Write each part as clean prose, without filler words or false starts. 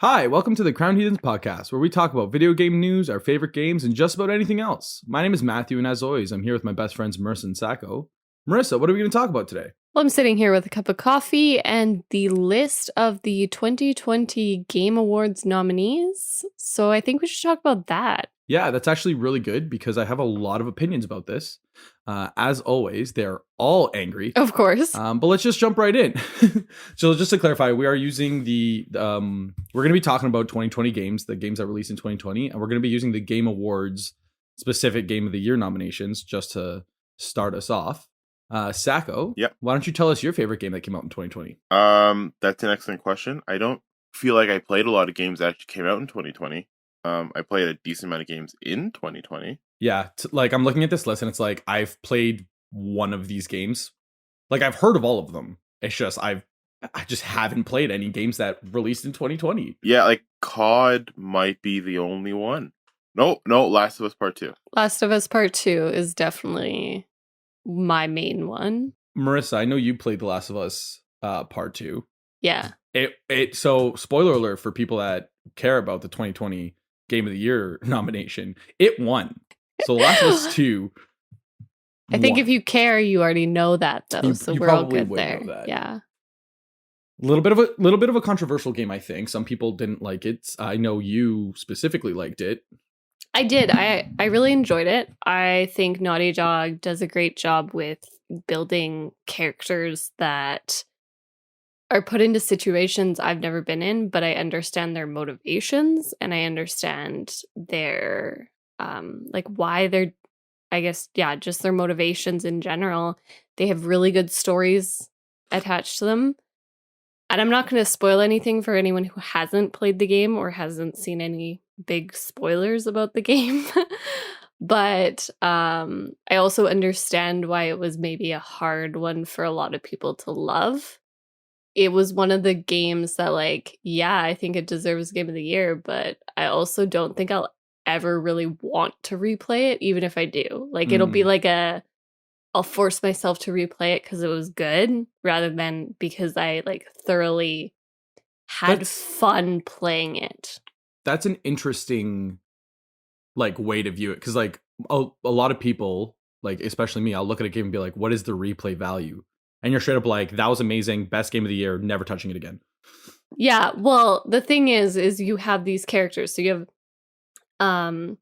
Hi, welcome to the Crown Heathens podcast, where we talk about video game news, our favorite games, and just about anything else. My name is Matthew, and as always, I'm here with my best friends Marissa and Sacco. Marissa, what are we going to talk about today? Well, I'm sitting here with a cup of coffee and the list of the 2020 Game Awards nominees. So I think we should talk about that. Yeah, that's actually really good because I have a lot of opinions about this. As always, they're all angry. Of course. But let's just jump right in. So just to clarify, we are using we're going to be talking about 2020 games, the games that released in 2020, and we're going to be using the Game Awards specific Game of the Year nominations just to start us off. Sacco, Yep. Why don't you tell us your favorite game that came out in 2020? That's an excellent question. I don't feel like I played a lot of games that actually came out in 2020. I played a decent amount of games in 2020. Yeah, I'm looking at this list and it's like I've played one of these games. Like I've heard of all of them. It's just I just haven't played any games that released in 2020. Yeah, like COD might be the only one. No, Last of Us Part 2. Last of Us Part 2 is definitely my main one. Marissa, I know you played The Last of Us Part 2. Yeah. So spoiler alert for people that care about the 2020 Game of the Year nomination. It won. So Last of Us 2 I think won. if you care, you already know that though. So you we're all probably good would there. know that. Yeah. Little bit of a controversial game, I think. Some people didn't like it. I know you specifically liked it. I did. I really enjoyed it. I think Naughty Dog does a great job with building characters that are put into situations I've never been in, but I understand their motivations and I understand their like why they're, I guess, yeah, just their motivations in general. They have really good stories attached to them. And I'm not going to spoil anything for anyone who hasn't played the game or hasn't seen any big spoilers about the game. But I also understand why it was maybe a hard one for a lot of people to love. It was one of the games that, like, yeah, I think it deserves Game of the Year, but I also don't think I'll ever really want to replay it, even if I do. Like, it'll be like I'll force myself to replay it because it was good rather than because I like thoroughly had fun playing it. That's an interesting like way to view it, because like a lot of people, like especially me, I'll look at a game and be like, what is the replay value? And you're straight up like, that was amazing, best game of the year, never touching it again. Yeah, well, the thing is you have these characters. So you have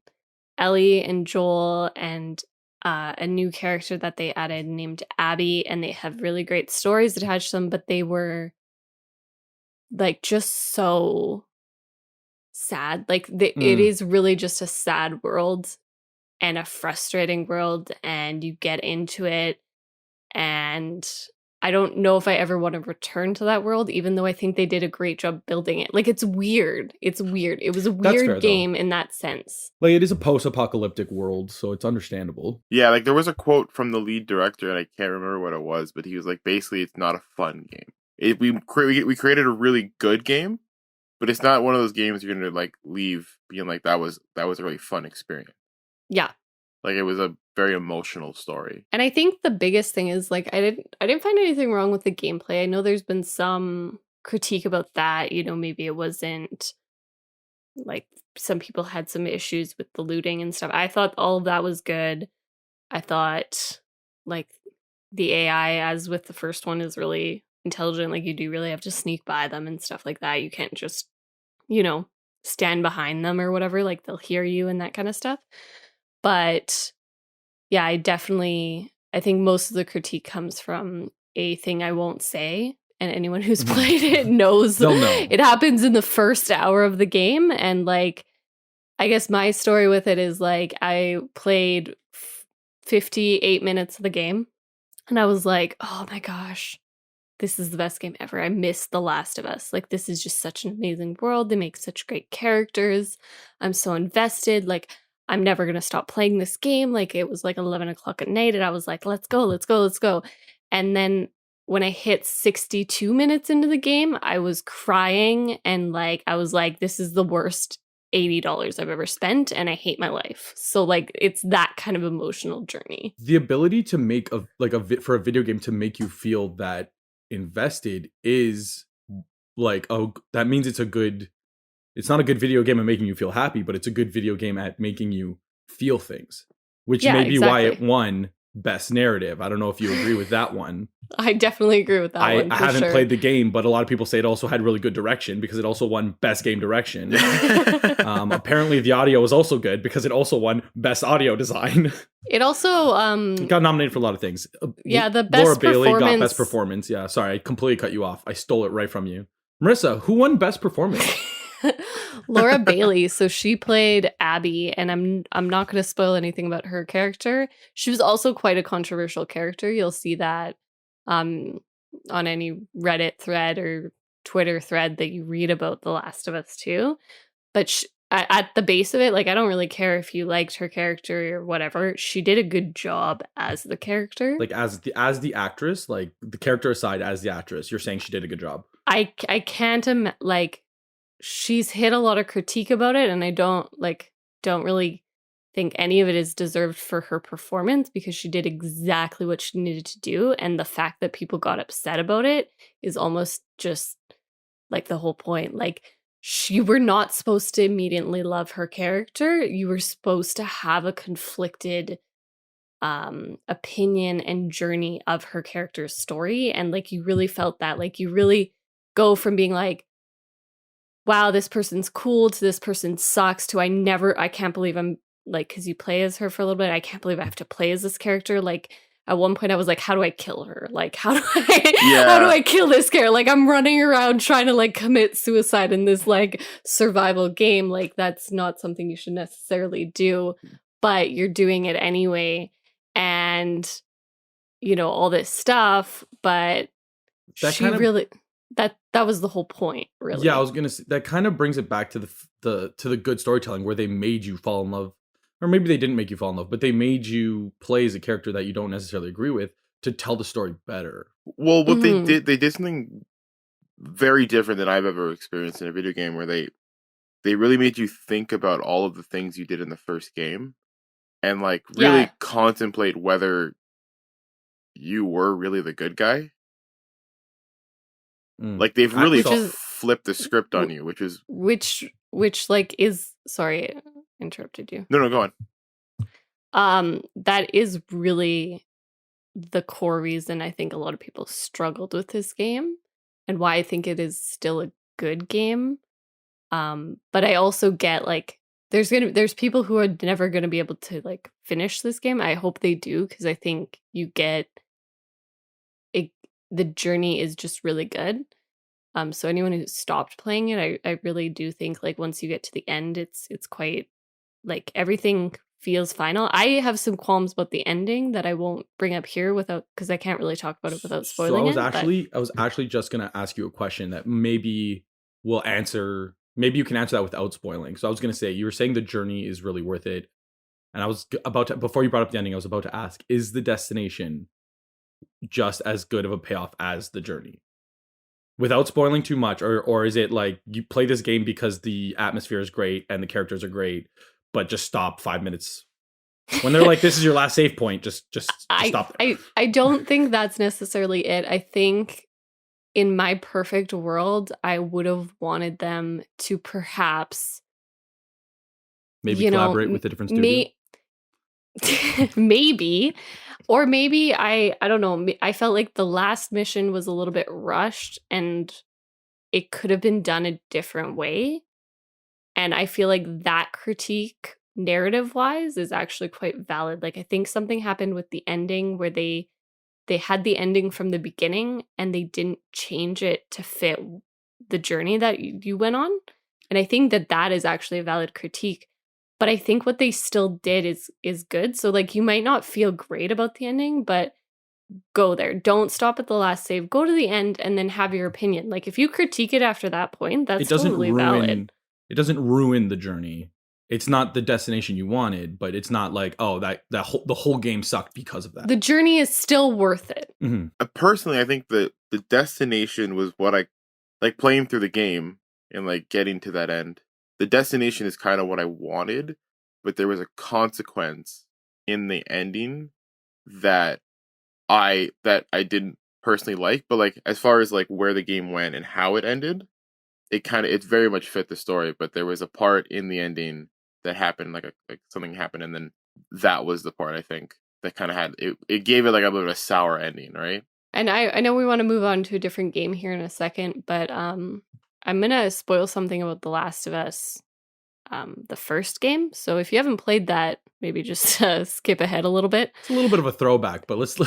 Ellie and Joel and a new character that they added named Abby, and they have really great stories attached to them, but they were like just so sad. Like it is really just a sad world and a frustrating world, and you get into it, and I don't know if I ever want to return to that world, even though I think they did a great job building it. Like, it's weird. It was a weird game in that sense. Like, it is a post-apocalyptic world, so it's understandable. Yeah, like there was a quote from the lead director, and I can't remember what it was, but he was like, basically, it's not a fun game. We created a really good game, but it's not one of those games you're gonna like leave being like that was a really fun experience. Yeah. Like, it was a very emotional story. And I think the biggest thing is, like, I didn't find anything wrong with the gameplay. I know there's been some critique about that. You know, maybe it wasn't, like, some people had some issues with the looting and stuff. I thought all of that was good. I thought, like, the AI, as with the first one, is really intelligent. Like, you do really have to sneak by them and stuff like that. You can't just, you know, stand behind them or whatever. Like, they'll hear you and that kind of stuff. But yeah, I think most of the critique comes from a thing I won't say, and anyone who's played it knows They'll know. It happens in the first hour of the game. And like, I guess my story with it is like, I played 58 minutes of the game and I was like, oh my gosh, this is the best game ever. I missed The Last of Us. Like, this is just such an amazing world. They make such great characters. I'm so invested. Like, I'm never going to stop playing this game. Like, it was like 11 o'clock at night and I was like, let's go. And then when I hit 62 minutes into the game, I was crying and like, I was like, this is the worst $80 I've ever spent and I hate my life. So like, it's that kind of emotional journey. The ability to make for a video game to make you feel that invested is like, oh, that means it's a good It's not a good video game at making you feel happy, but it's a good video game at making you feel things, which Yeah, may be why it exactly. won best narrative. I don't know if you agree with that one. I definitely agree with that one. I For haven't sure. played the game, but a lot of people say it also had really good direction because it also won best game direction. Apparently the audio was also good because it also won best audio design. It also It got nominated for a lot of things. Yeah, the best Laura Bailey got performance. best performance. Yeah, sorry, I completely cut you off. I stole it right from you. Marissa, who won best performance? Laura Bailey. So she played Abby, and I'm not going to spoil anything about her character. She was also quite a controversial character. You'll see that on any Reddit thread or Twitter thread that you read about The Last of Us 2. But at the base of it, like, I don't really care if you liked her character or whatever. She did a good job as the character. Like as the actress, like the character aside, as the actress, you're saying she did a good job. I can't like, she's hit a lot of critique about it, and I don't really think any of it is deserved for her performance because she did exactly what she needed to do, and the fact that people got upset about it is almost just like the whole point. Like, you were not supposed to immediately love her character. You were supposed to have a conflicted opinion and journey of her character's story, and like you really felt that, like you really go from being like, wow, this person's cool, to this person sucks, to I can't believe I'm like, because you play as her for a little bit, I can't believe I have to play as this character. Like at one point I was like, how do I kill her? Like how do I kill this character? Like I'm running around trying to like commit suicide in this like survival game. Like that's not something you should necessarily do, but you're doing it anyway. And you know, all this stuff, but That she kind of- really that was the whole point, really. Yeah, I was gonna say that kind of brings it back to the good storytelling where they made you fall in love, or maybe they didn't make you fall in love, but they made you play as a character that you don't necessarily agree with to tell the story better. Well, what they did something very different than I've ever experienced in a video game, where they really made you think about all of the things you did in the first game, and like really contemplate whether you were really the good guy. Like they've really flipped the script on you, which like is, sorry, interrupted you. No, go on. That is really the core reason I think a lot of people struggled with this game, and why I think it is still a good game. But I also get like there's people who are never gonna be able to like finish this game. I hope they do, because I think you get it. The journey is just really good. So anyone who stopped playing it, I really do think like once you get to the end, it's quite like everything feels final. I have some qualms about the ending that I won't bring up here because I can't really talk about it without spoiling it. I was actually just gonna ask you a question that maybe will answer. Maybe you can answer that without spoiling. So I was gonna say, you were saying the journey is really worth it, and I was about to, before you brought up the ending, I was about to ask, is the destination just as good of a payoff as the journey? Without spoiling too much, or is it like you play this game because the atmosphere is great and the characters are great, but just stop 5 minutes when they're like, "This is your last save point." Just stop. I don't think that's necessarily it. I think in my perfect world, I would have wanted them to perhaps maybe collaborate with a different studio. Maybe. Or maybe I don't know. I felt like the last mission was a little bit rushed and it could have been done a different way. And I feel like that critique, narrative wise, is actually quite valid. Like I think something happened with the ending where they had the ending from the beginning and they didn't change it to fit the journey that you went on. And I think that is actually a valid critique. But I think what they still did is good. So like you might not feel great about the ending, but go there. Don't stop at the last save. Go to the end and then have your opinion. Like if you critique it after that point, that's totally valid. It doesn't ruin the journey. It's not the destination you wanted, but it's not like, oh, the whole game sucked because of that. The journey is still worth it. Mm-hmm. Personally, I think the destination was what I like playing through the game and like getting to that end. The destination is kind of what I wanted, but there was a consequence in the ending that I didn't personally like. But like as far as like where the game went and how it ended, it very much fit the story, but there was a part in the ending that happened, like something happened, and then that was the part I think that kind of had it gave it like a bit of a sour ending, right? And I know we want to move on to a different game here in a second, but I'm gonna spoil something about The Last of Us, the first game. So if you haven't played that, maybe just skip ahead a little bit. It's a little bit of a throwback, but let's.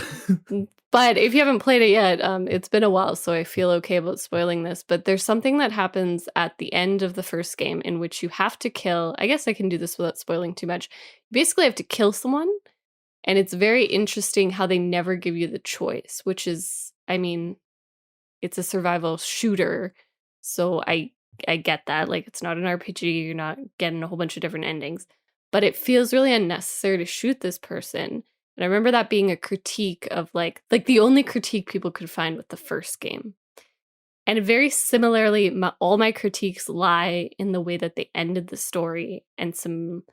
But if you haven't played it yet, it's been a while, so I feel okay about spoiling this. But there's something that happens at the end of the first game in which you have to kill. I guess I can do this without spoiling too much. You basically have to kill someone, and it's very interesting how they never give you the choice, which is, I mean, it's a survival shooter, so I get that. Like, it's not an RPG, you're not getting a whole bunch of different endings. But it feels really unnecessary to shoot this person. And I remember that being a critique of like the only critique people could find with the first game. And very similarly, all my critiques lie in the way that they ended the story and some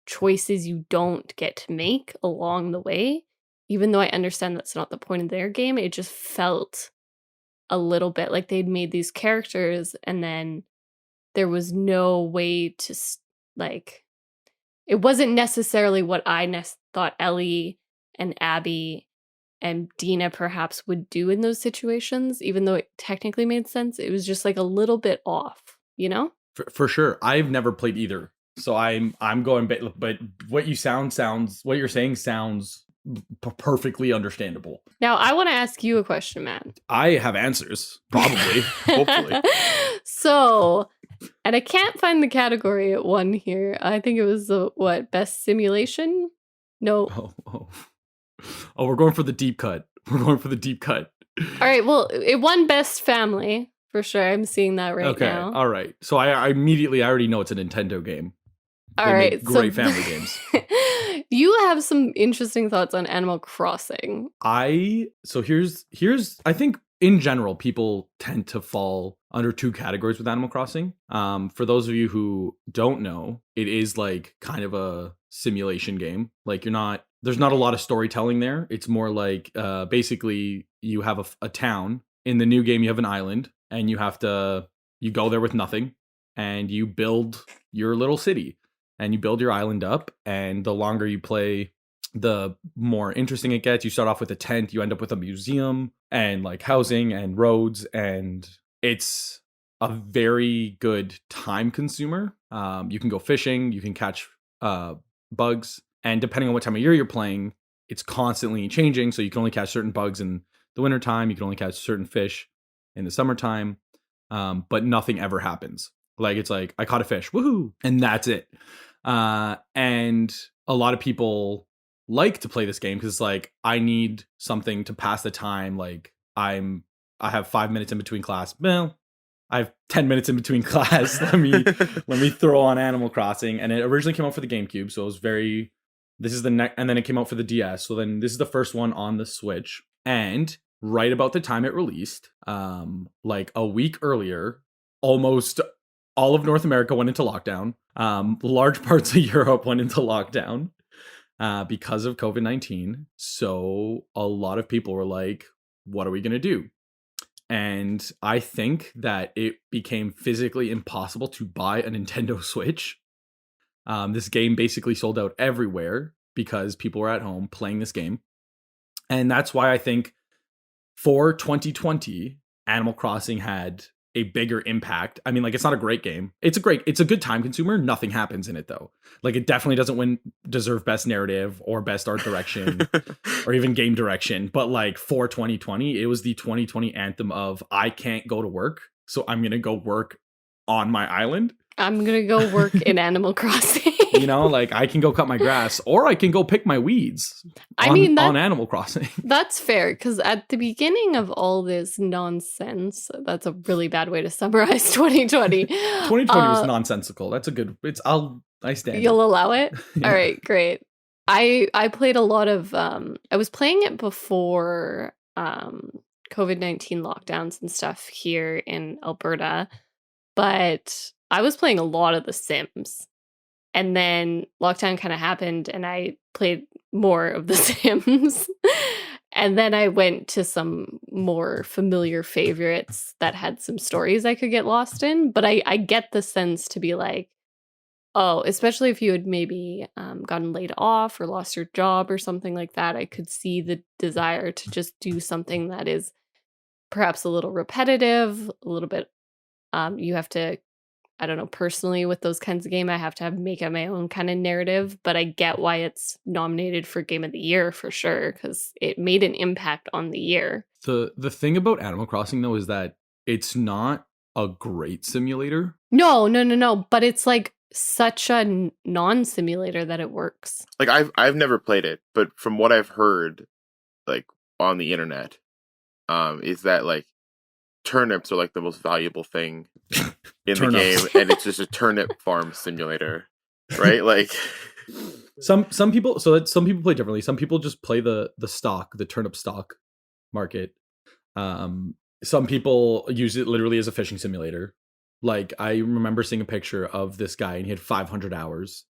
choices you don't get to make along the way. Even though I understand that's not the point of their game, it just felt a little bit like they'd made these characters and then there was no way to, like, it wasn't necessarily what I thought Ellie and Abby and Dina perhaps would do in those situations, even though it technically made sense. It was just like a little bit off, you know? For sure. I've never played either. So I'm going, but what you're saying sounds perfectly understandable. Now, I want to ask you a question, Matt. I have answers, probably, hopefully. So, and I can't find the category at one here. I think it was best simulation? No. Oh, we're going for the deep cut. All right, well, it won best family, for sure. I'm seeing that right now. Okay, all right. So I already know it's a Nintendo game. All they right, make great family games. You have some interesting thoughts on Animal Crossing. Here's I think in general people tend to fall under two categories with Animal Crossing. For those of you who don't know, it is like kind of a simulation game. Like there's not a lot of storytelling there. It's more like basically you have a town. In the new game you have an island and you go there with nothing and you build your little city. And you build your island up, and the longer you play, the more interesting it gets. You start off with a tent, you end up with a museum and like housing and roads, and it's a very good time consumer. You can go fishing, you can catch bugs, and depending on what time of year you're playing, it's constantly changing. So you can only catch certain bugs in the wintertime, you can only catch certain fish in the summertime, but nothing ever happens. Like, it's like, I caught a fish, woohoo, and that's it. And a lot of people like to play this game because it's like, I need something to pass the time. Like, I have 5 minutes in between class. Well, I have 10 minutes in between class. let me throw on Animal Crossing. And it originally came out for the GameCube, so it was and then it came out for the DS. So then this is the first one on the Switch. And right about the time it released, like a week earlier, almost all of North America went into lockdown. Large parts of Europe went into lockdown because of COVID-19. So a lot of people were like, what are we going to do? And I think that it became physically impossible to buy a Nintendo Switch. This game basically sold out everywhere because people were at home playing this game. And that's why I think for 2020, Animal Crossing had a bigger impact. I mean, like, it's not a great game. It's a good time consumer. Nothing happens in it though. Like, it definitely doesn't deserve best narrative or best art direction or even game direction. But like, for 2020, it was the 2020 anthem of, I can't go to work, so I'm going to go work on my island. I'm going to go work in Animal Crossing. You know, like, I can go cut my grass or I can go pick my weeds on Animal Crossing. That's fair, because at the beginning of all this nonsense, that's a really bad way to summarize 2020. 2020 was nonsensical. That's a good, I stand. You'll allow it? Yeah. All right, great. I played a lot of, I was playing it before COVID-19 lockdowns and stuff here in Alberta, but I was playing a lot of The Sims. And then lockdown kind of happened and I played more of The Sims. And then I went to some more familiar favorites that had some stories I could get lost in. But I get the sense to be like, oh, especially if you had maybe gotten laid off or lost your job or something like that, I could see the desire to just do something that is perhaps a little repetitive, a little bit. You have to, I don't know, personally with those kinds of game, I have to make up my own kind of narrative. But I get why it's nominated for Game of the Year for sure, because it made an impact on the year. The thing about Animal Crossing though is that it's not a great simulator. No. But it's like such a non-simulator that it works. Like I've never played it, but from what I've heard, like on the internet, is that like turnips are like the most valuable thing in the game, and it's just a turnip farm simulator, right? Like some people, some people play differently. Some people just play the turnip stock market. Some people use it literally as a fishing simulator. Like I remember seeing a picture of this guy and he had 500 hours,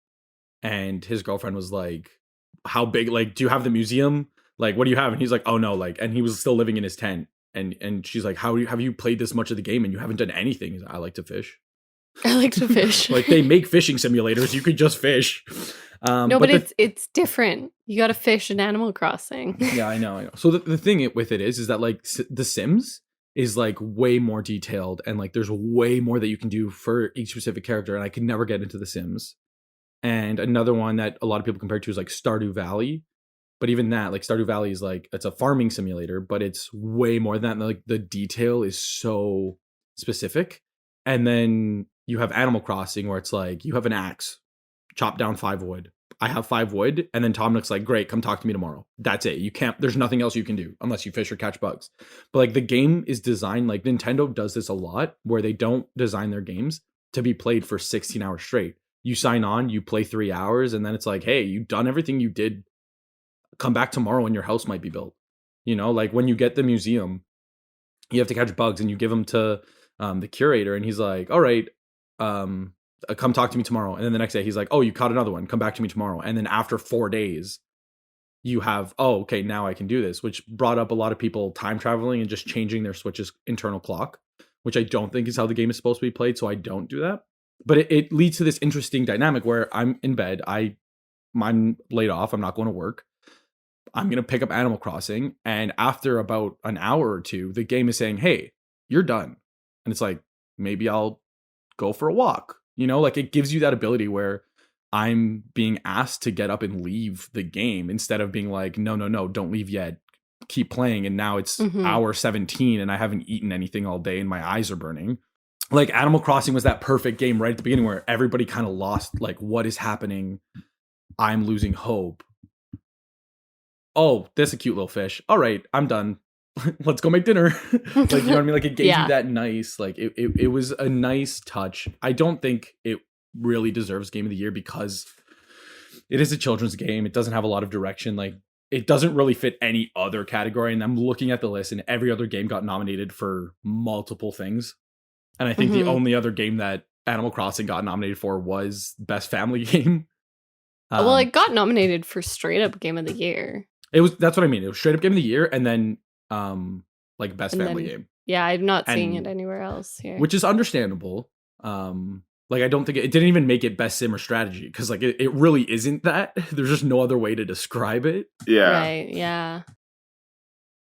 and his girlfriend was like, "How big? Like, do you have the museum? Like, what do you have?" And he's like, "Oh no!" Like, and he was still living in his tent. And she's like, "How have you played this much of the game and you haven't done anything?" He's like, "I like to fish." I like to fish. Like they make fishing simulators. You could just fish. No, but it's different. You got to fish in Animal Crossing. Yeah, I know. So the thing with it is that like The Sims is like way more detailed, and like there's way more that you can do for each specific character, and I could never get into The Sims. And another one that a lot of people compare to is like Stardew Valley. But even that, like Stardew Valley is like, it's a farming simulator, but it's way more than that. Like the detail is so specific. And then you have Animal Crossing where it's like, you have an axe, chop down 5 wood. I have 5 wood. And then Tom Nook's like, great, come talk to me tomorrow. That's it. You can't, there's nothing else you can do unless you fish or catch bugs. But like the game is designed, like Nintendo does this a lot where they don't design their games to be played for 16 hours straight. You sign on, you play 3 hours, and then it's like, hey, you've done everything you did. Come back tomorrow and your house might be built. You know, like when you get the museum, you have to catch bugs and you give them to the curator, and he's like, all right, come talk to me tomorrow. And then the next day he's like, oh, you caught another one, come back to me tomorrow. And then after 4 days you have, oh, okay, now I can do this, which brought up a lot of people time traveling and just changing their Switch's internal clock, which I don't think is how the game is supposed to be played. So I don't do that. But it leads to this interesting dynamic where I'm in bed, I'm laid off, I'm not going to work. I'm going to pick up Animal Crossing. And after about an hour or two, the game is saying, hey, you're done. And it's like, maybe I'll go for a walk. You know, like it gives you that ability where I'm being asked to get up and leave the game instead of being like, no, don't leave yet. Keep playing. And now it's hour 17 and I haven't eaten anything all day and my eyes are burning. Like Animal Crossing was that perfect game right at the beginning where everybody kind of lost, like, what is happening? I'm losing hope. Oh, that's a cute little fish. All right, I'm done. Let's go make dinner. Like, you know what I mean? Like it gave you that nice, like it was a nice touch. I don't think it really deserves Game of the Year because it is a children's game. It doesn't have a lot of direction. Like it doesn't really fit any other category. And I'm looking at the list and every other game got nominated for multiple things. And I think the only other game that Animal Crossing got nominated for was Best Family Game. Well, it got nominated for straight up Game of the Year. That's what I mean. It was straight up Game of the Year and then like Best Family Game. Yeah, I'm not seeing it anywhere else here. Which is understandable. Like I don't think it didn't even make it Best Sim or Strategy because like it really isn't that. There's just no other way to describe it. Yeah. Right, yeah.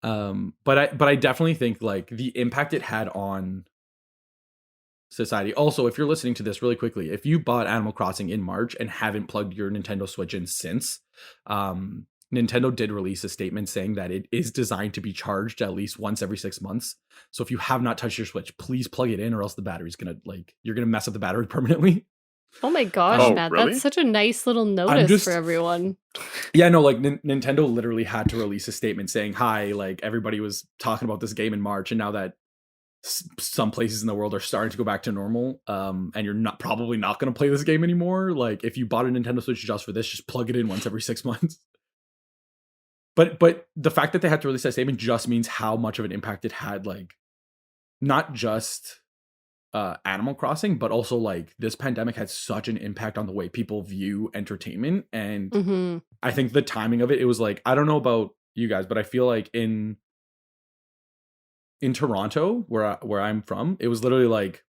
But I definitely think like the impact it had on society. Also, if you're listening to this really quickly, if you bought Animal Crossing in March and haven't plugged your Nintendo Switch in since, Nintendo did release a statement saying that it is designed to be charged at least once every 6 months. So if you have not touched your Switch, please plug it in or else the battery's gonna you're gonna mess up the battery permanently. Oh my gosh, Matt, really? that's such a nice little notice for everyone. Yeah, no, like Nintendo literally had to release a statement saying, hi, like everybody was talking about this game in March and now that some places in the world are starting to go back to normal, and you're probably not going to play this game anymore. Like if you bought a Nintendo Switch just for this, just plug it in once every 6 months. But the fact that they had to release that statement just means how much of an impact it had, like not just Animal Crossing, but also like this pandemic had such an impact on the way people view entertainment. And I think the timing of it was like, I don't know about you guys, but I feel like in Toronto, where I'm from, it was literally like,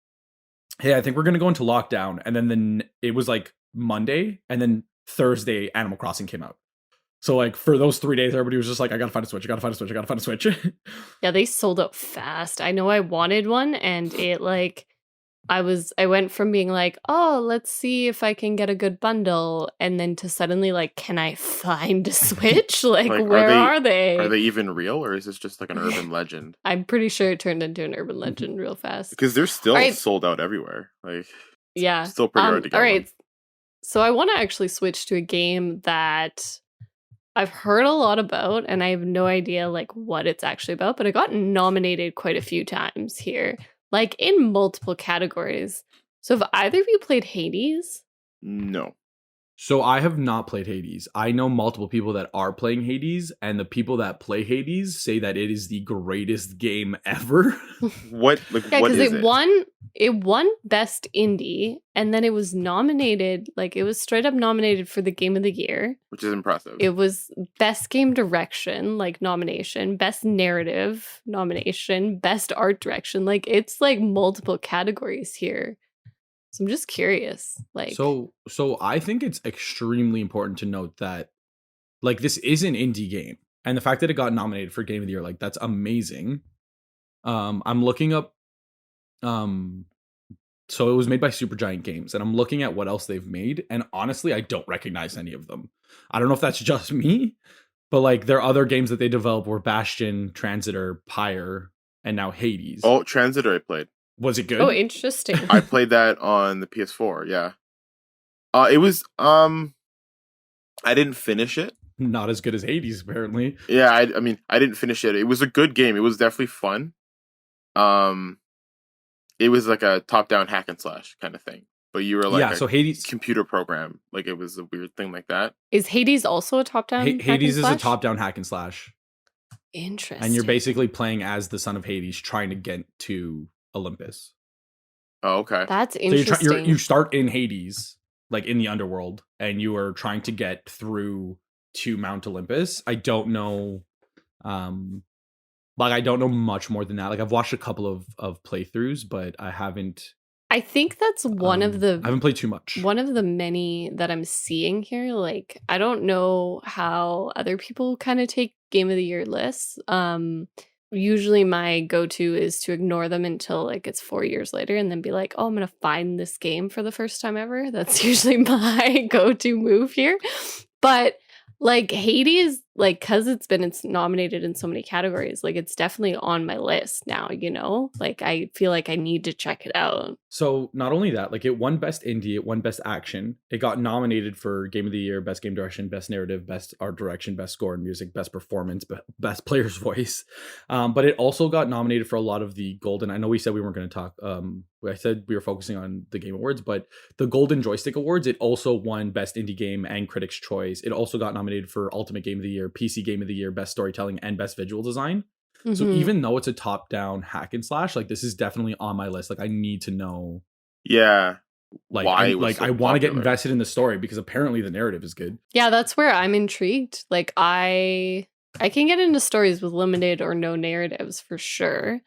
hey, I think we're gonna go into lockdown, and then it was like Monday, and then Thursday, Animal Crossing came out. So like for those 3 days, everybody was just like, I gotta find a Switch, I gotta find a Switch, I gotta find a Switch. Yeah, they sold out fast. I know I wanted one, and it like I went from being like, oh, let's see if I can get a good bundle, and then to suddenly like, can I find a Switch? Like, Like, where are they? Are they even real, or is this just like an urban legend? I'm pretty sure it turned into an urban legend real fast. Because they're still Alright. sold out everywhere. Like, Yeah. still pretty hard to get. All right. So I want to actually switch to a game that I've heard a lot about, and I have no idea like what it's actually about, but it got nominated quite a few times here, like in multiple categories. So have either of you played Hades? No. So I have not played Hades. I know multiple people that are playing Hades, and the people that play Hades say that it is the greatest game ever. What? Like, Yeah, what because is it? it won Best Indie, and then it was nominated, like it was straight up nominated for the Game of the Year. Which is impressive. It was Best Game Direction, like nomination, Best Narrative nomination, Best Art Direction. Like it's like multiple categories here. So I'm just curious. Like So I think it's extremely important to note that like this is an indie game, and the fact that it got nominated for Game of the Year, like that's amazing. I'm looking up so it was made by Supergiant Games, and I'm looking at what else they've made, and honestly, I don't recognize any of them. I don't know if that's just me, but like there are other games that they developed were Bastion, Transitor, Pyre, and now Hades. Oh, Transitor I played. Was it good? oh, interesting. I played that on the PS4, yeah. It was I didn't finish it. Not as good as Hades, apparently. Yeah, I mean, I didn't finish it. It was a good game. It was definitely fun. It was like a top-down hack and slash kind of thing. But you were like Yeah, so Hades computer program. Like it was a weird thing like that. Is Hades also a top-down? Hades is a top-down hack and slash. Interesting. And you're basically playing as the son of Hades trying to get to Olympus. Oh, okay. That's So interesting. you start in Hades, like in the underworld, and you are trying to get through to Mount Olympus. I don't know, like I don't know much more than that. Like I've watched a couple of playthroughs, but I haven't. I think that's one of the I haven't played too much. one of the many that I'm seeing here. Like I don't know how other people kind of take Game of the Year lists. Usually my go-to is to ignore them until like it's 4 years later and then be like, oh, I'm gonna find this game for the first time ever. That's usually my go-to move here. But like Hades, like because it's nominated in so many categories, like it's definitely on my list now, you know? Like I feel like I need to check it out. So not only that, like it won Best Indie, it won Best Action. It got nominated for Game of the Year, Best Game Direction, Best Narrative, Best Art Direction, Best Score and Music, Best Performance, Best Player's Voice. But it also got nominated for a lot of the golden. I know we said we weren't going to talk. I said we were focusing on the Game Awards, but the Golden Joystick Awards, it also won Best Indie Game and Critics' Choice. It also got nominated for Ultimate Game of the Year, PC Game of the Year, Best Storytelling, and Best Visual Design. So even though it's a top-down hack and slash, like this is definitely on my list. Like I need to know, Yeah. like, Why and, it was like so I want to get popular. invested in the story because apparently the narrative is good. Yeah, that's where I'm intrigued. Like I can get into stories with limited or no narratives for sure.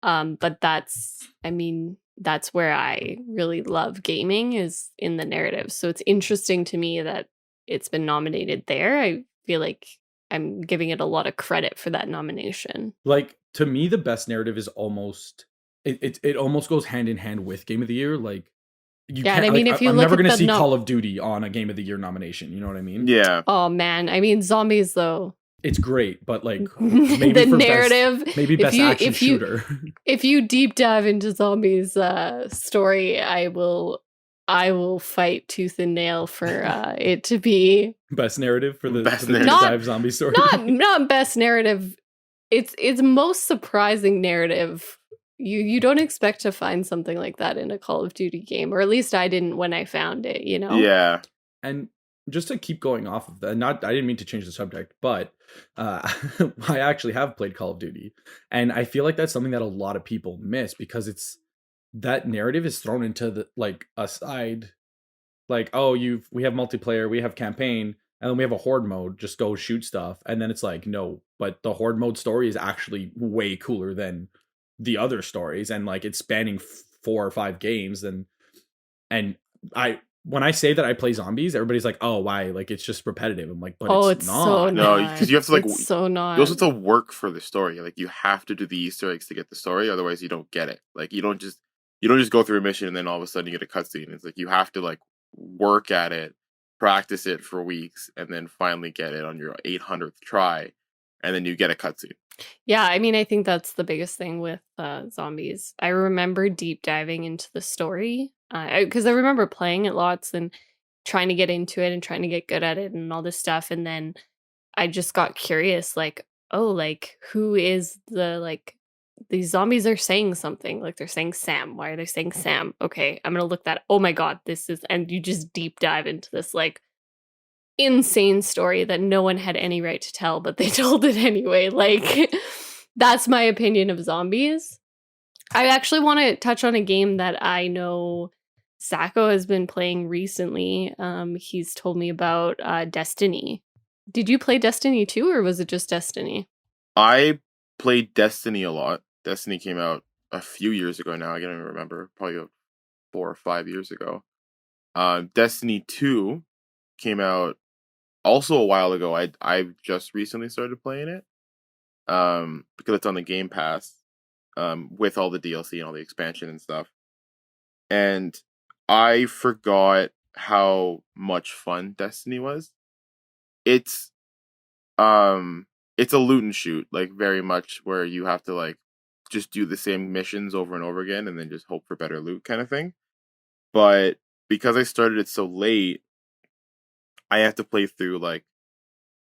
But that's where I really love gaming is in the narrative. So it's interesting to me that it's been nominated there. I feel like I'm giving it a lot of credit for that nomination. Like to me, the best narrative is almost it almost goes hand in hand with Game of the Year. Like you Yeah, and can't. I mean, like, if you I'm look never at gonna the see Call of Duty on a Game of the Year nomination. You know what I mean? Yeah. Oh man, I mean zombies though. It's great, but like maybe the for narrative, maybe best action if you shooter. if you deep dive into zombies story, I will fight tooth and nail for it to be Best narrative for the Best deep narrative. dive zombie story. not best narrative. It's most surprising narrative. You don't expect to find something like that in a Call of Duty game, or at least I didn't when I found it, you know? Yeah. And just to keep going off of that, I didn't mean to change the subject, but I actually have played Call of Duty, and I feel like that's something that a lot of people miss because it's that narrative is thrown into the like a side, like we have multiplayer, we have campaign, And then we have a horde mode, just go shoot stuff. And then it's like, no, but the horde mode story is actually way cooler than the other stories. And like it's spanning 4 or 5 games. And I, when I say that I play zombies, everybody's like, oh, why? Like it's just repetitive. I'm like, but Oh, it's it's so not. No, not. because you have to like. It's so not. You also have to work for the story. Like you have to do the Easter eggs to get the story, otherwise you don't get it. Like you don't just go through a mission and then all of a sudden you get a cutscene. It's like you have to like work at it, practice it for weeks, and then finally get it on your 800th try, and then you get a cutscene. Yeah, I mean, I think that's the biggest thing with zombies. I remember deep diving into the story because I remember playing it lots and trying to get into it and trying to get good at it and all this stuff. And then I just got curious, like, oh, like who is the like these zombies are saying something, like they're saying Sam. Why are they saying Sam? Okay, I'm gonna look that. Oh my god, this is, and you just deep dive into this like insane story that no one had any right to tell, but they told it anyway. Like that's my opinion of zombies. I actually want to touch on a game that I know Sacco has been playing recently. He's told me about Destiny. Did you play Destiny 2 or was it just Destiny? I played Destiny a lot. Destiny came out a few years ago now. I can't even remember. Probably 4 or 5 years ago. Destiny 2 came out also a while ago. I just recently started playing it. Because it's on the Game Pass. With all the DLC and all the expansion and stuff. And I forgot how much fun Destiny was. It's a loot and shoot, like very much where you have to like just do the same missions over and over again and then just hope for better loot kind of thing. But because I started it so late, I have to play through like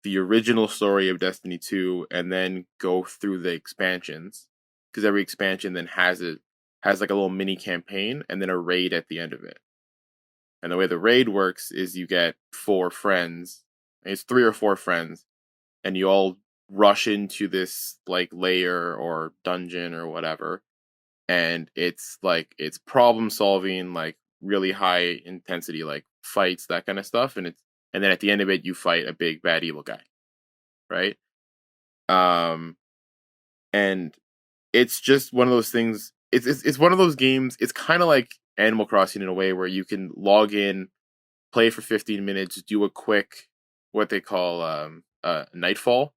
the original story of Destiny 2 and then go through the expansions, because every expansion then has like a little mini campaign and then a raid at the end of it. And the way the raid works is you get 4 friends. It's 3 or 4 friends, and you all rush into this like lair or dungeon or whatever. And it's problem solving, like really high intensity, like fights, that kind of stuff. And then at the end of it, you fight a big bad evil guy, right? And it's just one of those things. It's one of those games. It's kind of like Animal Crossing in a way where you can log in, play for 15 minutes, do a quick what they call nightfall,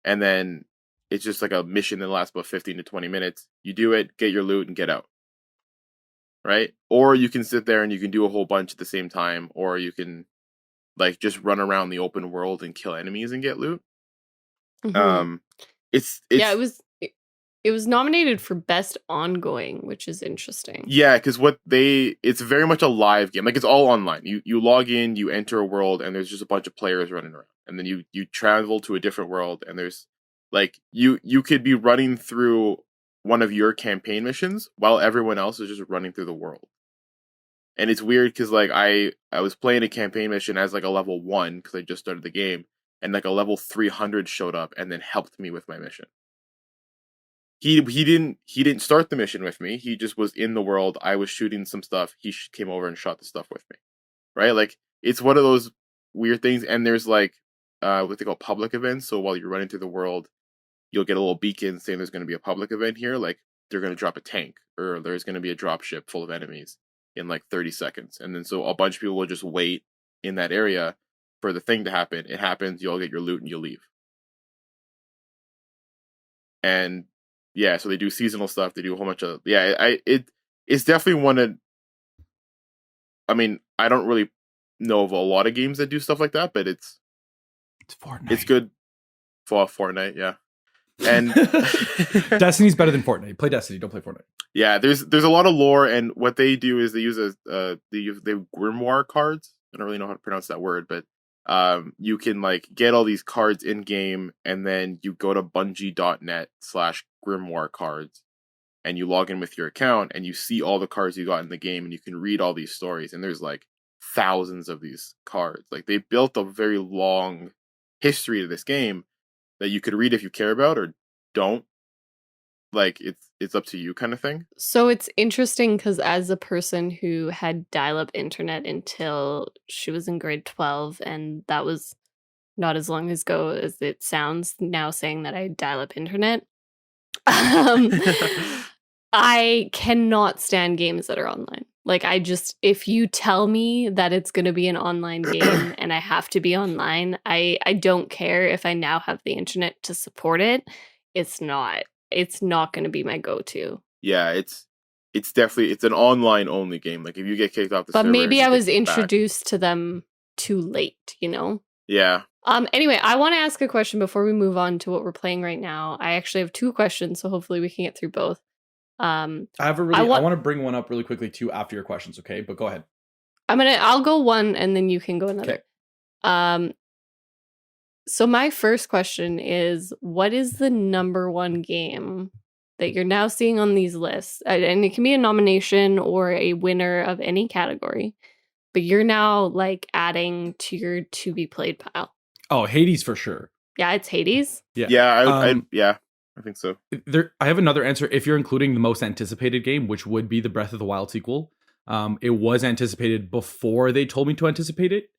and then it's just like a mission that lasts about 15 to 20 minutes. You do it, get your loot, and get out. Right? Or you can sit there and you can do a whole bunch at the same time, or you can like just run around the open world and kill enemies and get loot. Mm-hmm. It's yeah, it was nominated for best ongoing, which is interesting. Yeah, because it's very much a live game. Like it's all online. You log in, you enter a world, and there's just a bunch of players running around. And then you travel to a different world, and there's like you could be running through one of your campaign missions while everyone else is just running through the world. And it's weird because like I was playing a campaign mission as like a level 1 because I just started the game, and like a level 300 showed up and then helped me with my mission. He didn't start the mission with me. He just was in the world. I was shooting some stuff. He came over and shot the stuff with me. Right? Like it's one of those weird things. And there's like what they call public events. So while you're running through the world, you'll get a little beacon saying there's going to be a public event here. Like they're going to drop a tank, or there's going to be a drop ship full of enemies in like 30 seconds. And then so a bunch of people will just wait in that area for the thing to happen. It happens. You all get your loot and you leave. And yeah, so they do seasonal stuff. They do a whole bunch of it's definitely one of. I mean, I don't really know of a lot of games that do stuff like that, but it's Fortnite. It's good for Fortnite, yeah. And Destiny's better than Fortnite. Play Destiny, don't play Fortnite. Yeah, there's a lot of lore, and what they do is they use they grimoire cards. I don't really know how to pronounce that word, but you can like get all these cards in game, and then you go to bungie.net/grimoire cards, and you log in with your account, and you see all the cards you got in the game, and you can read all these stories, and there's like thousands of these cards. Like they built a very long history to this game that you could read if you care about or don't. Like it's up to you kind of thing. So it's interesting because as a person who had dial-up internet until she was in grade 12, and that was not as long ago as it sounds now saying that I dial up internet. I cannot stand games that are online. Like, if you tell me that it's going to be an online game and I have to be online, I don't care if I now have the internet to support it. It's not going to be my go-to. Yeah, it's definitely, it's an online only game. Like if you get kicked off the server, But maybe I was back. introduced to them too late, you know? Yeah. Anyway, I want to ask a question before we move on to what we're playing right now. I actually have 2 questions, so hopefully we can get through both. I want to bring one up really quickly too after your questions, okay? But go ahead. I'll go one and then you can go another. Okay. So my first question is, what is the number one game that you're now seeing on these lists? And it can be a nomination or a winner of any category, but you're now like adding to your to be played pile. Oh, Hades for sure. Yeah, it's Hades. Yeah, I think so. I have another answer. If you're including the most anticipated game, which would be the Breath of the Wild sequel, it was anticipated before they told me to anticipate it.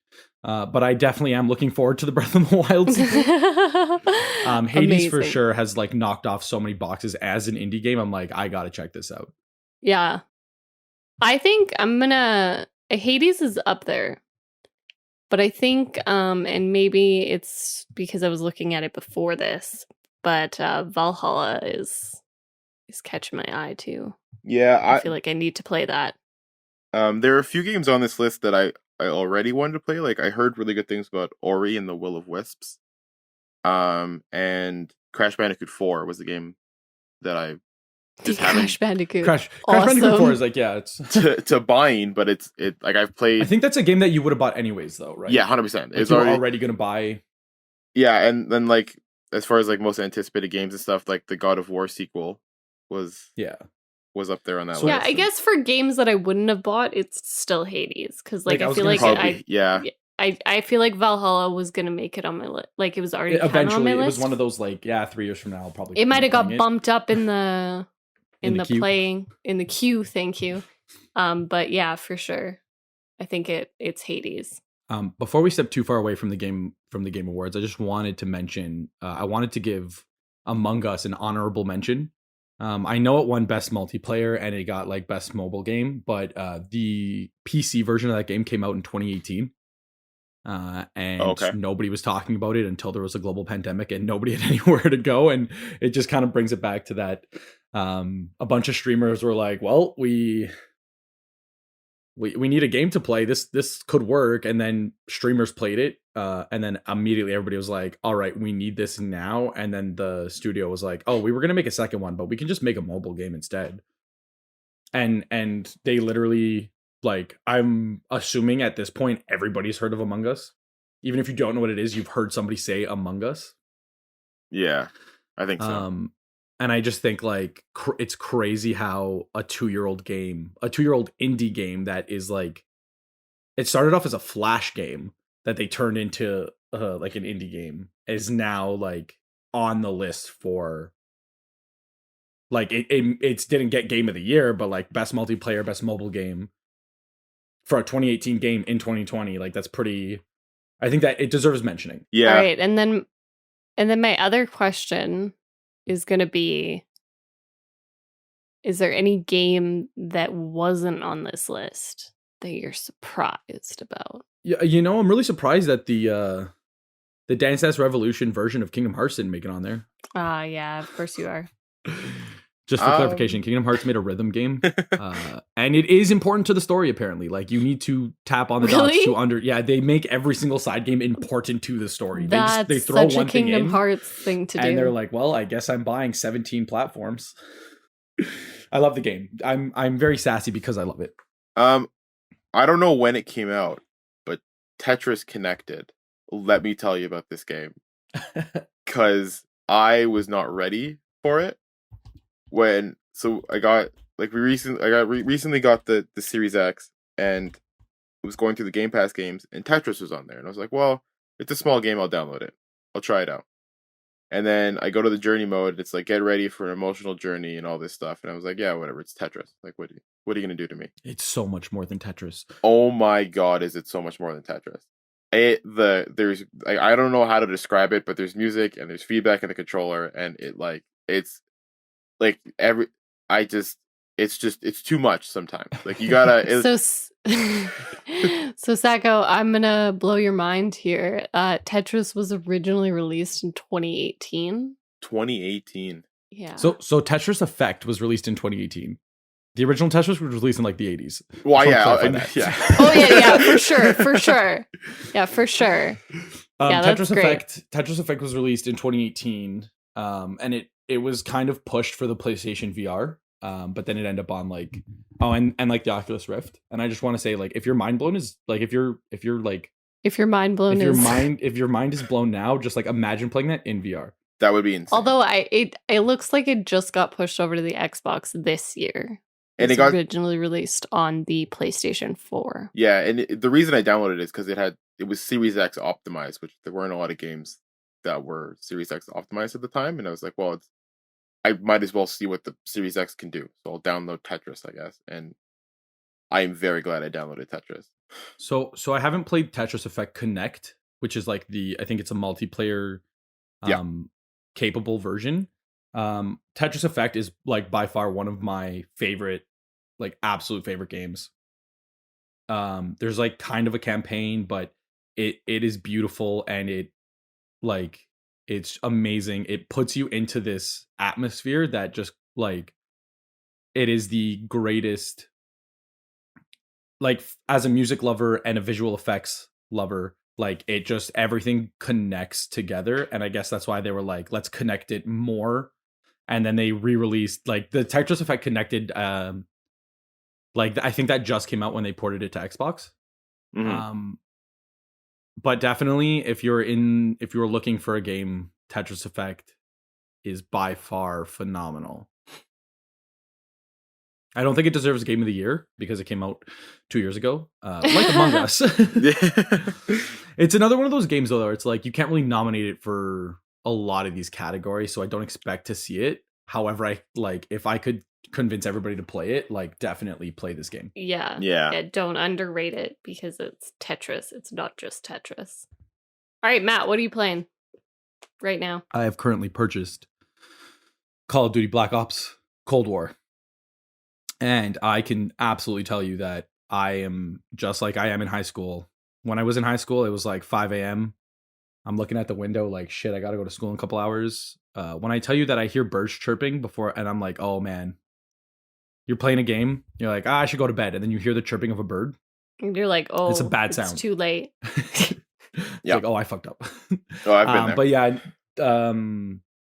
But I definitely am looking forward to the Breath of the Wild sequel. Hades Amazing. For sure has like knocked off so many boxes as an indie game. I'm like, I gotta check this out. Yeah, I think Hades is up there. But I think, and maybe it's because I was looking at it before this, but Valhalla is catching my eye too. Yeah, I feel like I need to play that. There are a few games on this list that I already wanted to play. Like I heard really good things about Ori and the Will of Wisps. And Crash Bandicoot 4 was the game that I just Crash Bandicoot. Crash Bandicoot 4 is like, yeah, it's to buying, but it like I've played. I think that's a game that you would have bought anyways, though, right? Yeah, 100%. It's already gonna buy. Yeah, and then like as far as like most anticipated games and stuff, like the God of War sequel was up there on that list. Yeah, I guess for games that I wouldn't have bought, it's still Hades because like I feel like I feel like Valhalla was gonna make it on my list. Like it was already eventually on my list. It was one of those like 3 years from now I'll probably. It might have got bumped up in the queue. Thank you. But yeah, for sure, I think it's Hades. Before we step too far away from the game awards, I just wanted to mention I wanted to give Among Us an honorable mention. I know it won best multiplayer and it got like best mobile game, but the PC version of that game came out in 2018. And nobody was talking about it until there was a global pandemic and nobody had anywhere to go. And it just kind of brings it back to that. A bunch of streamers were like, well, we need a game to play. This could work. And then streamers played it. And then immediately everybody was like, all right, we need this now. And then the studio was like, oh, we were going to make a second one, but we can just make a mobile game instead. And they literally, like, I'm assuming at this point, everybody's heard of Among Us. Even if you don't know what it is, you've heard somebody say Among Us. Yeah, I think so. And I just think like it's crazy how a 2-year-old indie game that is like, it started off as a Flash game that they turned into like an indie game is now like on the list for like it didn't get game of the year, but like best multiplayer, best mobile game for a 2018 game in 2020. Like that's pretty. I think that it deserves mentioning. Yeah. All right, and then my other question is going to be, is there any game that wasn't on this list that you're surprised about? Yeah, I'm really surprised that the Dance Dance Revolution version of Kingdom Hearts didn't make it on there. Yeah, of course you are. Just for clarification, Kingdom Hearts made a rhythm game, and it is important to the story. Apparently, like you need to tap on the dots to Yeah, they make every single side game important to the story. They throw such one a Kingdom thing in, Hearts thing to do, and they're like, "Well, I guess I'm buying 17 platforms." I love the game. I'm very sassy because I love it. I don't know when it came out, but Tetris Connected. Let me tell you about this game, because I was not ready for it. Recently got the Series X, and it was going through the Game Pass games, and Tetris was on there, and I was like, well, it's a small game, I'll download it, I'll try it out. And then I go to the journey mode, it's like, get ready for an emotional journey and all this stuff, and I was like, yeah, whatever, it's Tetris. Like, what are you gonna do to me? It's so much more than Tetris. Oh my god, is it so much more than Tetris? there's like, I don't know how to describe it, but there's music and there's feedback in the controller, and it's like it's too much sometimes. Like you gotta. So Sacco, I'm gonna blow your mind here. Tetris was originally released in 2018. 2018. Yeah. So Tetris Effect was released in 2018. The original Tetris was released in like the 80s. Well, Just yeah, wanna clarify that. yeah. Oh yeah, for sure. Yeah, for sure. Yeah, that's Tetris Effect was released in 2018, and it was kind of pushed for the PlayStation VR, but then it ended up on like and like the Oculus Rift. And I just want to say, like, if your mind blown is like if your mind is blown now, just like imagine playing that in VR. That would be insane. Although it looks like it just got pushed over to the Xbox this year. And it got originally released on the PlayStation 4. Yeah, and the reason I downloaded it is because it was Series X optimized, which there weren't a lot of games that were Series X optimized at the time, and I was like, well, I might as well see what the Series X can do, so I'll download Tetris, I guess, and I'm very glad I downloaded Tetris. So I haven't played Tetris Effect Connect, which is like I think it's a multiplayer, capable version. Tetris Effect is like by far one of my favorite, like absolute favorite games. There's like kind of a campaign, but it is beautiful, and it's amazing. It puts you into this atmosphere that just like it is the greatest. Like as a music lover and a visual effects lover, like it just everything connects together, and I guess that's why they were like, let's connect it more. And then they re-released like the Tetris Effect Connected. Like I think that just came out when they ported it to Xbox. Mm-hmm. But definitely, if you're looking for a game, Tetris Effect is by far phenomenal. I don't think it deserves Game of the Year because it came out 2 years ago, like Among Us. It's another one of those games though, where it's like you can't really nominate it for a lot of these categories, so I don't expect to see it. However, if I could convince everybody to play it, like definitely play this game. Yeah, don't underrate it because it's Tetris. It's not just Tetris. All right, Matt, what are you playing right now? I have currently purchased Call of Duty Black Ops Cold War, and I can absolutely tell you that I am just like I am in high school. When I was in high school, it was like 5 a.m. I'm looking at the window like, shit, I gotta go to school in a couple hours. When I tell you that I hear birds chirping before, and I'm like, oh man, you're playing a game, you're like, I should go to bed, and then you hear the chirping of a bird. And you're like, oh, it's a bad sound. It's too late. It's like, oh, I fucked up. Oh, I've been there. But yeah,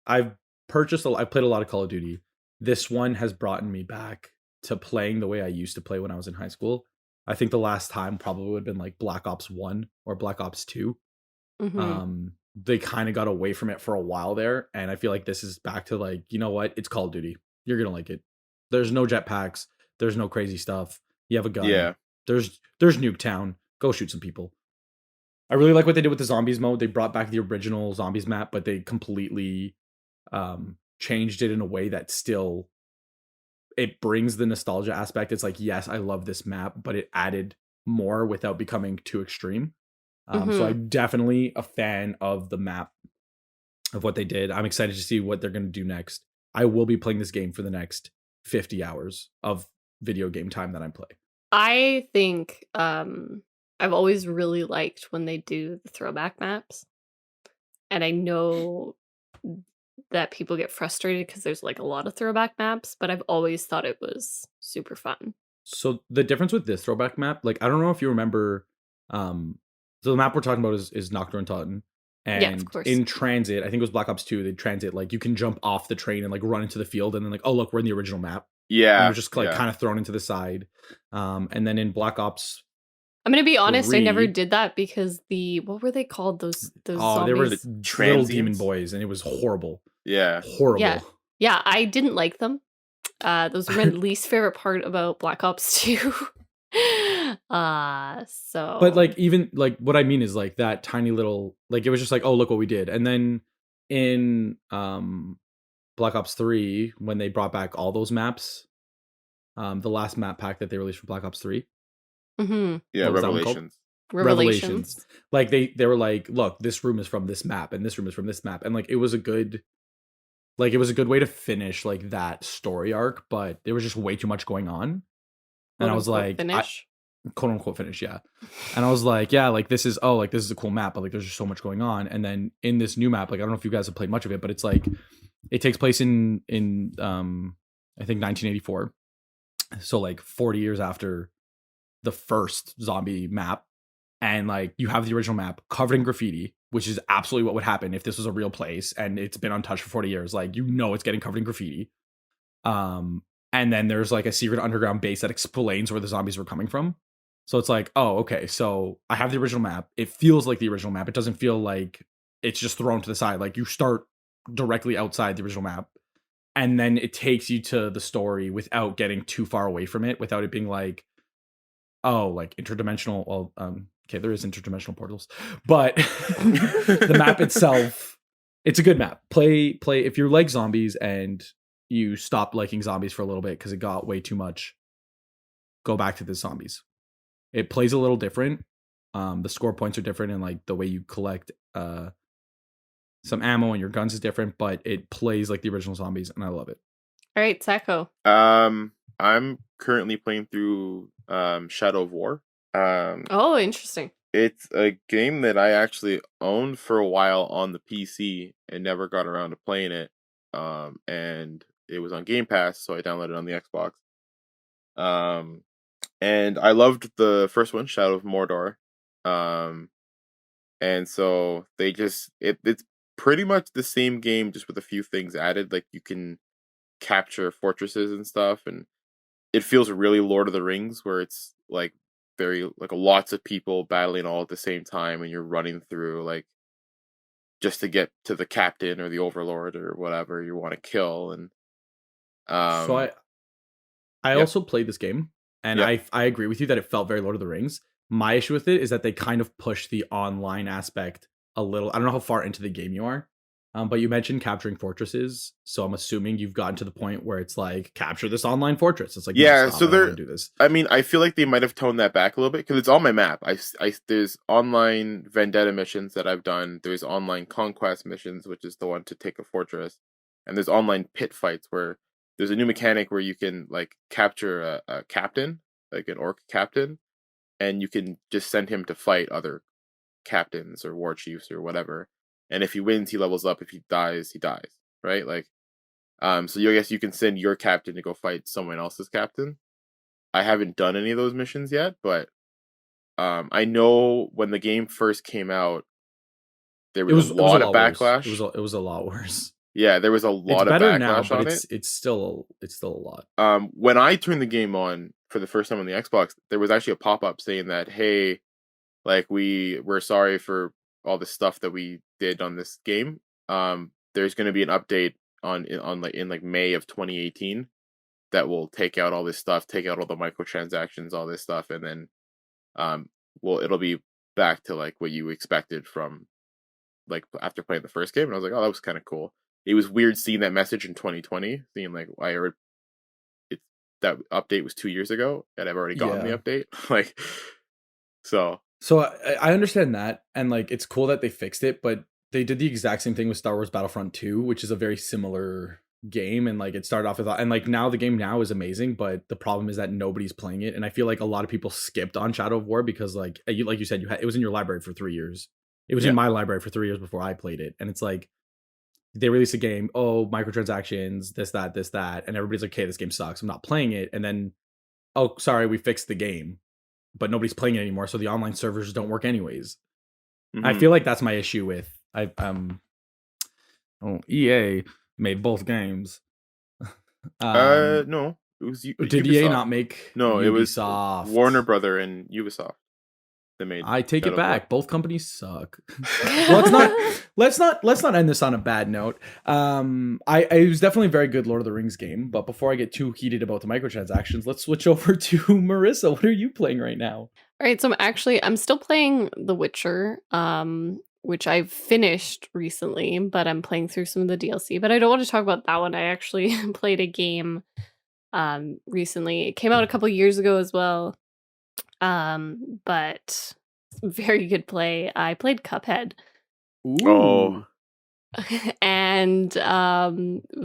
I've played a lot of Call of Duty. This one has brought me back to playing the way I used to play when I was in high school. I think the last time probably would have been like Black Ops 1 or Black Ops 2. Mm-hmm. They kind of got away from it for a while there, and I feel like this is back to like, you know what? It's Call of Duty. You're gonna like it. There's no jetpacks. There's no crazy stuff. You have a gun. Yeah. There's Nuketown. Go shoot some people. I really like what they did with the zombies mode. They brought back the original zombies map, but they completely changed it in a way that still it brings the nostalgia aspect. It's like, yes, I love this map, but it added more without becoming too extreme. So I'm definitely a fan of the map, of what they did. I'm excited to see what they're going to do next. I will be playing this game for the next 50 hours of video game time that I'm playing. I think I've always really liked when they do the throwback maps. And I know that people get frustrated because there's like a lot of throwback maps, but I've always thought it was super fun. So the difference with this throwback map, like, I don't know if you remember, so the map we're talking about is Nocturne Taunton. And yeah, of course. In Transit, I think it was Black Ops 2, they Transit, like, you can jump off the train and, like, run into the field, and then, like, oh, look, we're in the original map. Yeah. And you're just, like, kind of thrown into the side. And then in Black Ops I'm going to be honest, 3, I never did that because what were they called? Those zombies? They were the little demon boys, and it was horrible. Yeah. Horrible. Yeah, I didn't like them. Those were my least favorite part about Black Ops 2. But like, even like what I mean is like that tiny little, like, it was just like, oh, look what we did. And then in Black Ops 3, when they brought back all those maps, the last map pack that they released for Black Ops 3. Mm-hmm. Yeah, Revelations. Revelations. Like they were like, look, this room is from this map and this room is from this map, and like it was a good way to finish like that story arc, but there was just way too much going on. And I was like, finish. Quote unquote finish, yeah. And I was like, yeah, like this is a cool map, but like there's just so much going on. And then in this new map, like I don't know if you guys have played much of it, but it's like it takes place in I think 1984. So like 40 years after the first zombie map. And like you have the original map covered in graffiti, which is absolutely what would happen if this was a real place and it's been untouched for 40 years. Like, you know, it's getting covered in graffiti. And then there's like a secret underground base that explains where the zombies were coming from. So it's like, oh, okay. So I have the original map. It feels like the original map. It doesn't feel like it's just thrown to the side. Like you start directly outside the original map, and then it takes you to the story without getting too far away from it, without it being like, oh, like interdimensional. Well, okay, there is interdimensional portals, but the map itself, it's a good map. Play if you like zombies and you stop liking zombies for a little bit because it got way too much. Go back to the zombies. It plays a little different. The score points are different, and like the way you collect some ammo and your guns is different, but it plays like the original zombies, and I love it. All right, Sacco. I'm currently playing through Shadow of War. Oh, interesting. It's a game that I actually owned for a while on the PC and never got around to playing it. And it was on Game Pass, so I downloaded it on the Xbox. And I loved the first one, Shadow of Mordor. And so they just it's pretty much the same game, just with a few things added. Like you can capture fortresses and stuff, and it feels really Lord of the Rings, where it's like very like lots of people battling all at the same time, and you're running through like just to get to the captain or the overlord or whatever you want to kill. And So I Yep. also played this game, and Yep. I agree with you that it felt very Lord of the Rings. My issue with it is that they kind of push the online aspect a little. I don't know how far into the game you are, but you mentioned capturing fortresses, so I'm assuming you've gotten to the point where it's like, capture this online fortress. It's like, no, Yeah, stop, so I don't want to do this. I mean, I feel like they might have toned that back a little bit because it's on my map. There's online vendetta missions that I've done. There's online conquest missions, which is the one to take a fortress, and there's online pit fights where there's a new mechanic where you can like capture a captain, like an orc captain, and you can just send him to fight other captains or war chiefs or whatever. And if he wins, he levels up. If he dies, he dies. Right? Like, so I guess you can send your captain to go fight someone else's captain. I haven't done any of those missions yet, but I know when the game first came out, there was a lot of backlash. It was a lot worse. Yeah, there was a lot of backlash on it. It's still a lot. When I turned the game on for the first time on the Xbox, there was actually a pop-up saying that, hey, like we're sorry for all the stuff that we did on this game. There's going to be an update in May of 2018 that will take out all this stuff, take out all the microtransactions, all this stuff, and then it'll be back to like what you expected from like after playing the first game. And I was like, oh, that was kind of cool. It was weird seeing that message in 2020, seeing like I heard that update was 2 years ago and I've already gotten the update. Like, so I understand that, and like it's cool that they fixed it, but they did the exact same thing with Star Wars Battlefront 2, which is a very similar game, and like it started off with, and like now the game now is amazing, but the problem is that nobody's playing it, and I feel like a lot of people skipped on Shadow of War because like you said, it was in your library for 3 years. It was in my library for 3 years before I played it, and it's like they release a game, oh, microtransactions, this, that, and everybody's like, okay, this game sucks, I'm not playing it, and then, oh, sorry, we fixed the game, but nobody's playing it anymore, so the online servers don't work anyways. Mm-hmm. I feel like that's my issue with EA made both games. No, it was did Ubisoft. EA not make? No, Ubisoft? It was Warner Brother and Ubisoft. I take it back. Both companies suck. let's not end this on a bad note. It was definitely a very good Lord of the Rings game, but before I get too heated about the microtransactions, let's switch over to Marissa. What are you playing right now? All right, so I'm still playing The Witcher, which I've finished recently, but I'm playing through some of the DLC. But I don't want to talk about that one. I actually played a game recently. It came out a couple years ago as well. But very good play. I played Cuphead. Ooh. Oh. And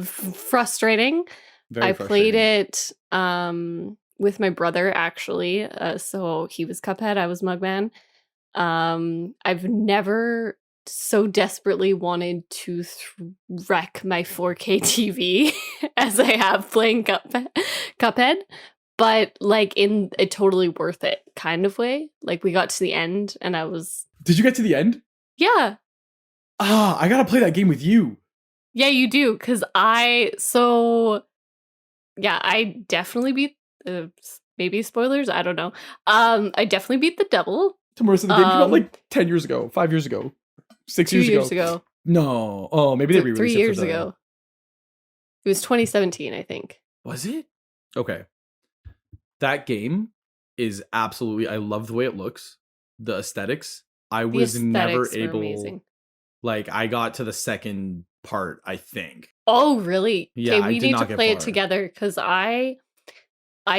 frustrating. Very I played frustrating. it with my brother, actually. So he was Cuphead, I was Mugman. I've never so desperately wanted to wreck my 4K TV as I have playing Cuphead, but like in a totally worth it kind of way. Like we got to the end and I was... Did you get to the end? Yeah. I gotta play that game with you. Yeah, you do, because I definitely beat maybe spoilers, I don't know. I definitely beat the devil. Tomorrow's the game came out like 10 years ago, 5 years ago, 6 years 2 years ago. No. Oh, maybe they re-released 3 it for years the... ago. It was 2017, I think. Was it? Okay. That game is absolutely... I love the way it looks. The aesthetics. I was never able... amazing. Like, I got to the second part, I think. Oh, really? Yeah, Okay, I we did need not to get play it far. together, because I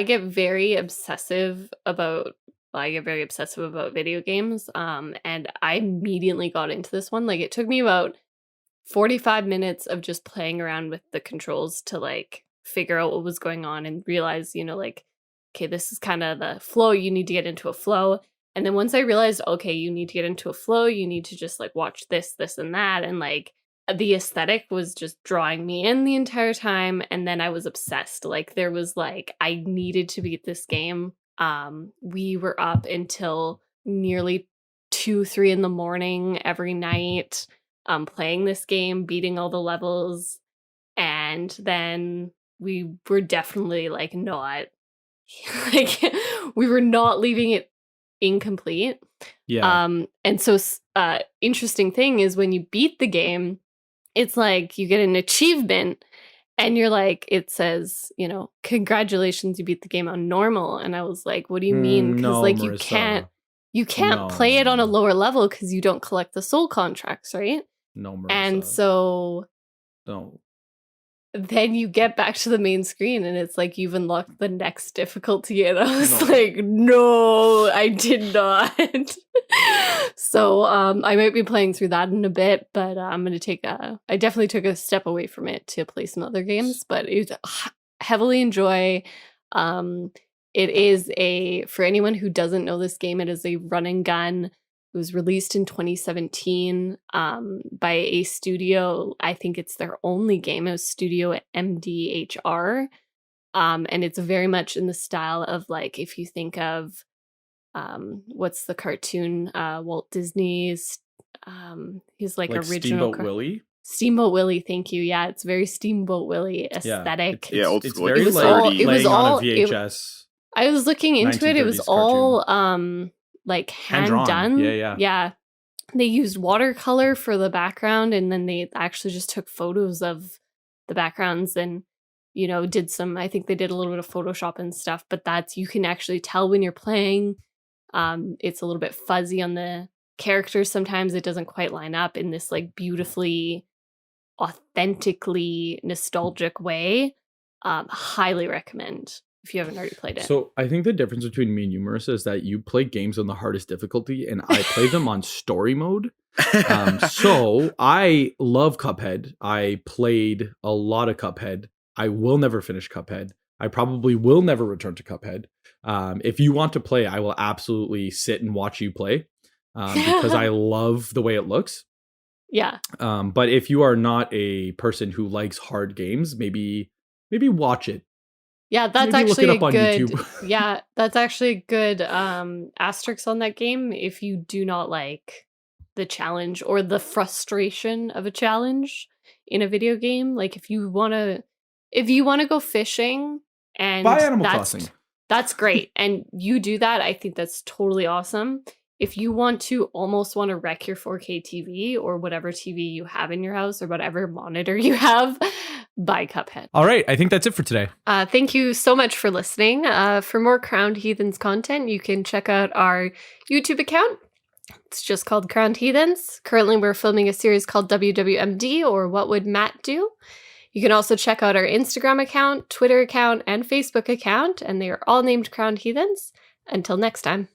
get very obsessive about video games. And I immediately got into this one. Like, it took me about 45 minutes of just playing around with the controls to like figure out what was going on and realize, like, okay, this is kind of the flow. You need to get into a flow. And then once I realized, okay, you need to get into a flow, you need to just like watch this, and that. And like the aesthetic was just drawing me in the entire time. And then I was obsessed. Like there was like, I needed to beat this game. We were up until nearly 2-3 in the morning every night, playing this game, beating all the levels. And then we were definitely like not, like we were not leaving it incomplete. Yeah. And so interesting thing is when you beat the game, it's like you get an achievement and you're like, it says, congratulations, you beat the game on normal. And I was like, what do you mean? Because No, like Marissa. you can't play it on a lower level because you don't collect the soul contracts, right? No, Marissa. And so no. Then you get back to the main screen and it's like you've unlocked the next difficulty. And I was No. like, no, I did not. So I might be playing through that in a bit, but I'm going to I definitely took a step away from it to play some other games, but it heavily enjoy. It is for anyone who doesn't know this game, it is a run and gun. It was released in 2017 by a studio. I think it's their only game. It was Studio MDHR. And it's very much in the style of like, if you think of what's the cartoon? Walt Disney's his like original Steamboat Willie? Steamboat Willie, thank you. Yeah, it's very Steamboat Willie aesthetic. Yeah, old it's school. very It like was on a VHS. I was looking into it. It was 1930s all like hand done. Yeah. They used watercolor for the background, and then they actually just took photos of the backgrounds and did some, I think they did a little bit of Photoshop and stuff, but you can actually tell when you're playing. It's a little bit fuzzy on the characters. Sometimes it doesn't quite line up in this like beautifully, authentically nostalgic way. Highly recommend if you haven't already played it. So I think the difference between me and you, Marissa, is that you play games on the hardest difficulty and I play them on story mode. So I love Cuphead. I played a lot of Cuphead. I will never finish Cuphead. I probably will never return to Cuphead. If you want to play, I will absolutely sit and watch you play because I love the way it looks. Yeah. But if you are not a person who likes hard games, maybe watch it. Yeah, that's Maybe actually look it up on good. YouTube. Yeah, that's actually a good asterisk on that game if you do not like the challenge or the frustration of a challenge in a video game. Like if you want to go fishing and Buy Animal Crossing. That's great. And you do that, I think that's totally awesome. If you want to wreck your 4K TV or whatever TV you have in your house or whatever monitor you have, buy Cuphead. All right. I think that's it for today. Thank you so much for listening. For more Crowned Heathens content, you can check out our YouTube account. It's just called Crowned Heathens. Currently, we're filming a series called WWMD, or What Would Matt Do? You can also check out our Instagram account, Twitter account, and Facebook account, and they are all named Crowned Heathens. Until next time.